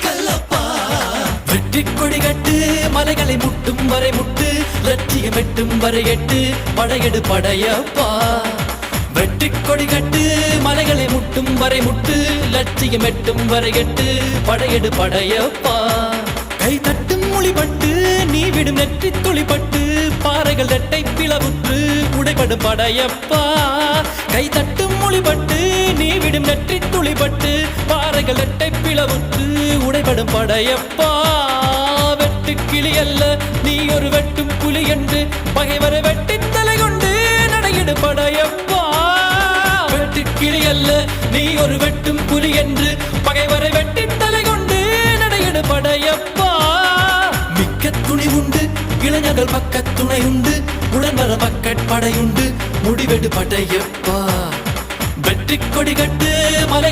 கல்லப்பா. வெற்றி கொடி கட்டு மலைகளை முட்டும் வரை முட்டு, லட்சியம் எட்டும் வரை எட்டு, படையெடு படையப்பா. வெற்றி கொடி கட்டு மலைகளை முட்டும் வரை முட்டு, லட்சியம் எட்டும் வரை எட்டு, படையெடு படையப்பா. கை தட்டும் மொழிபட்டு நீ விடும் நெற்றி துளிப்பட்டு, பாறைகள் ரெட்டை பிளவுற்று உடைபடும் படையப்பா. கை தட்டும் மொழிபட்டு நீ விடும் நெற்றி துளிப்பட்டு, பாறைகள் ரெட்டை பிளவுற்று உடைபடும் படையப்பா. வெட்டு கிளி அல்ல நீ ஒரு வெட்டும் புலி என்று, பகைவரை வெட்டி தலை கொண்டு நடையிடு படையப்பா. வெட்டு கிளி அல்ல நீ ஒரு வெட்டும் புலி என்று, பகைவரை வெட்டி தலை கொண்டு நடையிடு படையப்பா. மிக்க துணி உண்டு இளைஞர்கள் பக்க துணை உண்டு, உடன்வர பக்கட்படையுண்டு முடிவெடு படையப்பா. வெற்றி கொடி கட்டு மலை